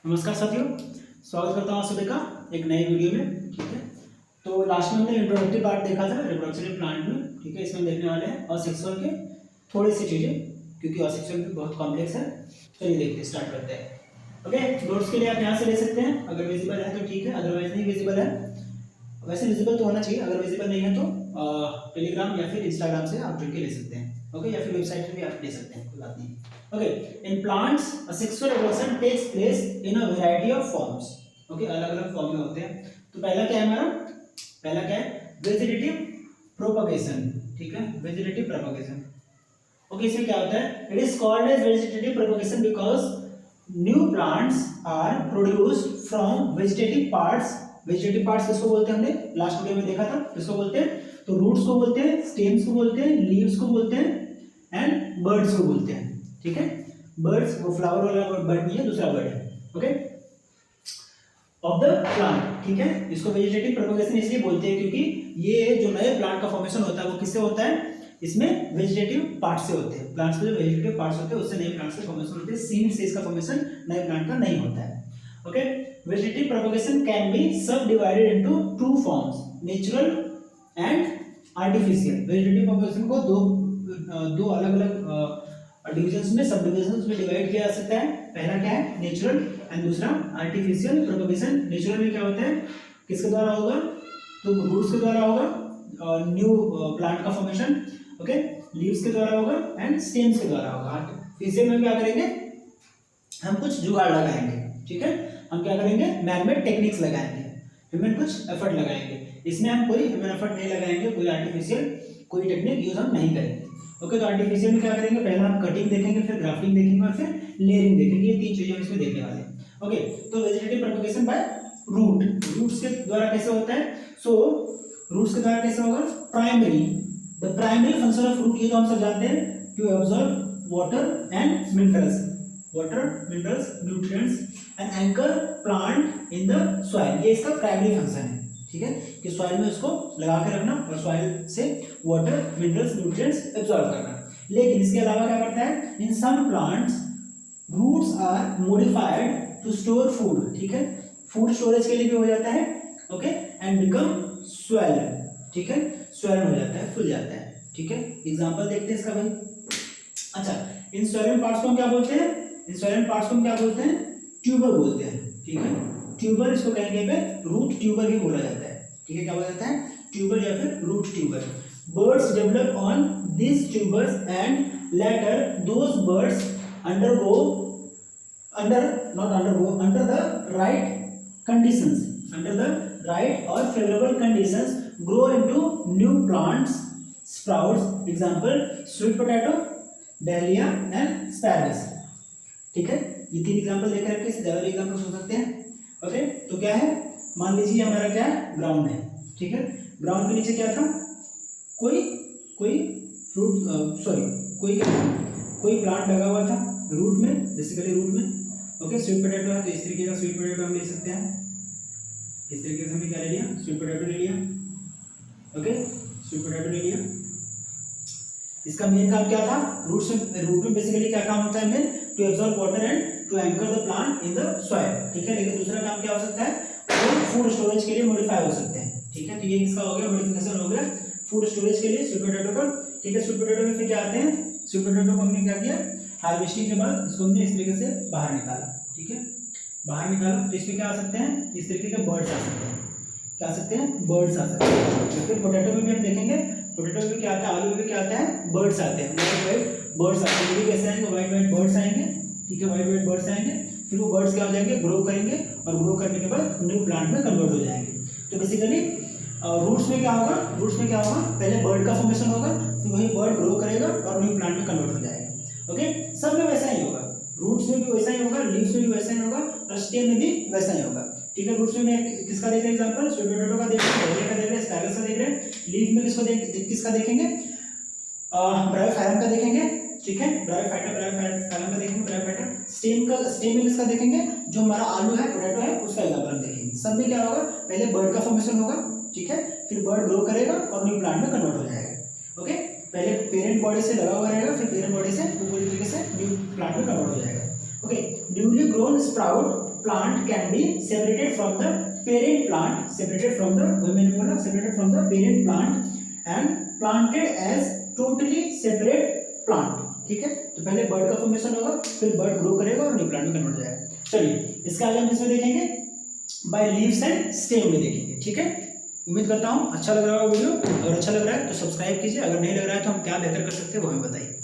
नमस्कार साथियों, स्वागत करता हूँ आप सभी का एक नए वीडियो में। ठीक है, तो लास्ट में हमने इंट्रोडक्टरी पार्ट देखा था रिप्रोडक्टिव प्लांट में। ठीक है, इसमें देखने वाले हैं असेक्सुअल के थोड़ी सी चीज़ें, क्योंकि असेक्सुअल भी बहुत कॉम्प्लेक्स है। चलिए देखते हैं, स्टार्ट करते हैं। ओके, नोट्स के लिए आप यहाँ से ले सकते हैं, अगर विजिबल है तो ठीक है, अदरवाइज नहीं विजिबल है। वैसे विजिबल तो होना चाहिए, अगर विजिबल नहीं है तो टेलीग्राम या फिर इंस्टाग्राम से आप जुड़ के ले सकते हैं। ओके, या फिर वेबसाइट पे भी आप ले सकते हैं, कोई बात नहीं। Okay, in plants, a sexual evolution takes place in a variety of forms. Okay, अलग-अलग फॉर्म में होते हैं। तो पहला क्या है हमारा? पहला क्या है? Vegetative propagation. ठीक है, vegetative propagation. Okay, इसमें क्या होता है? It is called as vegetative propagation because new plants are produced from vegetative parts. Vegetative parts किसको बोलते हैं? हमने लास्ट वीडियो में देखा था। किसको बोलते हैं? तो रूट्स को बोलते हैं, स्टेम्स को बोलते हैं, लीव्स को बोलते हैं एंड बर्ड्स को बोलते हैं। ठीक है, बर्ड्स वो फ्लावर वाला बर्ड नहीं है, दूसरा बर्ड है। Okay, of the plant. ठीक है, इसको वेजिटेटिव प्रोपगेशन इसलिए बोलते हैं क्योंकि ये जो नए प्लांट का फॉर्मेशन होता है वो किससे होता है? इसमें वेजिटेटिव पार्ट से होते हैं। प्लांट्स के जो वेजिटेटिव पार्ट्स होते हैं उससे नए प्लांट्स का फॉर्मेशन होते हैं। सीड से इसका फॉर्मेशन नए प्लांट का नहीं होता है। Okay, vegetative propagation can be subdivided into two forms, natural and artificial. Vegetative propagation को दो अलग-अलग डिविजन्स में, सब डिविजन्स में डिवाइड किया जा सकता है। पहला क्या है? नेचुरल एंड दूसरा आर्टिफिशियल प्रोपगेशन। नेचुरल में क्या होता है? किसके द्वारा होगा? तो रूट्स के द्वारा होगा, न्यू प्लांट का फॉर्मेशन। ओके, लीव्स के द्वारा होगा एंड स्टेम्स के द्वारा होगा। आर्टिफिशियल में क्या करेंगे? हम कुछ जुगाड़ लगाएंगे। ठीक है, हम क्या करेंगे? मैनमेड टेक्निक्स लगाएंगे, ह्यूमन कुछ एफर्ट लगाएंगे। इसमें हम कोई ह्यूमन एफर्ट नहीं लगाएंगे, कोई आर्टिफिशियल कोई टेक्निक यूज हम नहीं करेंगे। ओके, तो आर्टिफिशियल में क्या करेंगे? पहला हम कटिंग देखेंगे, फिर ग्राफ्टिंग देखेंगे और फिर लेयरिंग देखेंगे। ये तीन चीजें हम इसमें देखने वाले हैं। ओके, तो vegetative propagation by root. Roots के द्वारा कैसे होता है? सो रूट्स के द्वारा कैसे होगा? Primary, the primary function of root, ये तो हम सब जानते हैं, to absorb water and minerals, water minerals nutrients and anchor plant in the soil. ये इसका प्राइमरी फंक्शन है। ठीक है, कि सॉइल में उसको लगा के रखना और सॉइल से वाटर मिनरल्स न्यूट्रिएंट्स एब्जॉर्ब करना। लेकिन इसके अलावा क्या करता है? In some plants roots are modified to store food. ठीक है, फूड स्टोरेज के लिए भी हो जाता है। Okay, and become swollen. ठीक है, स्वेलन हो जाता है, फूल जाता है। ठीक है, एग्जांपल देखते हैं इसका भाई। अच्छा, इन स्वेलन पार्ट्स को हम क्या बोलते हैं? इन स्वेलन पार्ट्स को हम क्या बोलते हैं? ट्यूबर बोलते हैं। ठीक है, ट्यूबर, इसको कहीं पे रूट ट्यूबर भी बोला जाता है। ठीक है, क्या बोला जाता है? ट्यूबर या फिर root tuber. Birds develop on this tubers and later those birds undergo under not undergo under the right conditions, under the right or favorable conditions grow into new plants, sprouts. Example, sweet potato, dahlia and sparrows. ठीक है, ये तीन example देख रहे हैं, इससे ज्यादा example हो सकते हैं। ओके, तो क्या है? मान लीजिए हमारा क्या है? ग्राउंड है। ठीक है, ग्राउंड के नीचे क्या था? कोई फ्रूट, सॉरी, कोई क्या था? कोई प्लांट लगा हुआ था रूट में, बेसिकली रूट में। ओके, स्वीट पोटैटो है तो इस तरीके का स्वीट पोटैटो हम ले सकते हैं। इस तरीके से हमने क्या ले लिया? स्वीट पोटैटो ले लिया। ओके, स्वीट पोटैटो ले लिया। इसका मेन काम क्या था? रूट में बेसिकली क्या काम होता है? Main to absorb water and to anchor the plant in the soil. ठीक है, लेकिन दूसरा काम क्या हो सकता है? वो फूड स्टोरेज के लिए मॉडिफाई हो सकते हैं। ठीक है, तो ये किसका हो गया? मॉडिफिकेशन हो गया फूड स्टोरेज के लिए, स्वीट पोटैटो का। ठीक है, स्वीट पोटैटो में फिर क्या आते हैं? स्वीट पोटैटो को हमने क्या किया? हार्वेस्टिंग के बाद इसको हमने इस तरीके से बाहर निकाला। ठीक है, बाहर निकाला तो इसमें क्या आ सकते हैं? इस तरीके के बर्ड्स आ सकते हैं। क्या आ सकते हैं? बर्ड्स आ सकते हैं। तो फिर पोटैटो में भी हम देखेंगे, पोटैटो में क्या आता है? आलू में क्या आता है? बर्ड्स आते हैं, वाइट वाइट बर्ड्स आते हैं। ये कैसे आएंगे? वाइट वाइट बर्ड्स आएंगे। ठीक है, वाइट वाइट बर्ड्स आएंगे, फिर वो बर्ड्स क्या हो जाएंगे? ग्रो करेंगे और ग्रो करने के बाद न्यू प्लांट में कन्वर्ट हो जाएंगे। तो बेसिकली रूट्स में क्या होगा? रूट्स में क्या होगा? पहले बर्ड का फॉर्मेशन होगा, फिर वही बर्ड ग्रो करेगा और न्यू प्लांट में कन्वर्ट हो जाएगा। ओके, सब में वैसा ही होगा, रूट्स में भी वैसा ही होगा, लीव्स में भी वैसा ही होगा और स्टेम में भी वैसा ही होगा। ठीक है, रूट्स में किसका देख रहे हैं? एग्जांपल, स्वीट पोटैटो का देख रहे हैं, डहलिया का देख रहे हैं, स्पैरस का देख रहे हैं। लीफ में किसका देखेंगे? ब्रायोफाइटम का देखेंगे। ठीक है, ब्रायोफाइटम का देखेंगे, ब्रायोफाइटम। स्टेम में किसका देखेंगे? जो हमारा आलू है, पोटैटो है, उसका एग्जांपल देखेंगे। सब में क्या होगा? पहले बर्ड का फॉर्मेशन होगा। ठीक है, फिर बर्ड ग्रो करेगा और न्यू प्लांट में कन्वर्ट हो जाएगा। ओके, पहले पेरेंट बॉडी से लगा हुआ रहेगा, फिर पेरेंट बॉडी से पूरी तरीके से न्यू प्लांट में कन्वर्ट हो जाएगा। Okay, newly grown sprout plant can be separated from the parent plant, separated from the, मैंने बोला separated from the parent plant and planted as totally separate plant. ठीक है, तो पहले बर्ड का फॉर्मेशन होगा, फिर बर्ड ग्रो करेगा और न्यू प्लांट में कन्वर्ट हो जाएगा। चलिए इसका आगे हम किसमें देखेंगे, बाय लीव्स एंड स्टेम में देखेंगे। ठीक है, उम्मीद करता हूँ अच्छा लग रहा होगा वीडियो। अगर अच्छा लग रहा है तो सब्सक्राइब कीजिए, अगर नहीं लग रहा है तो हम क्या बेहतर कर सकते हैं वो हमें बताइए।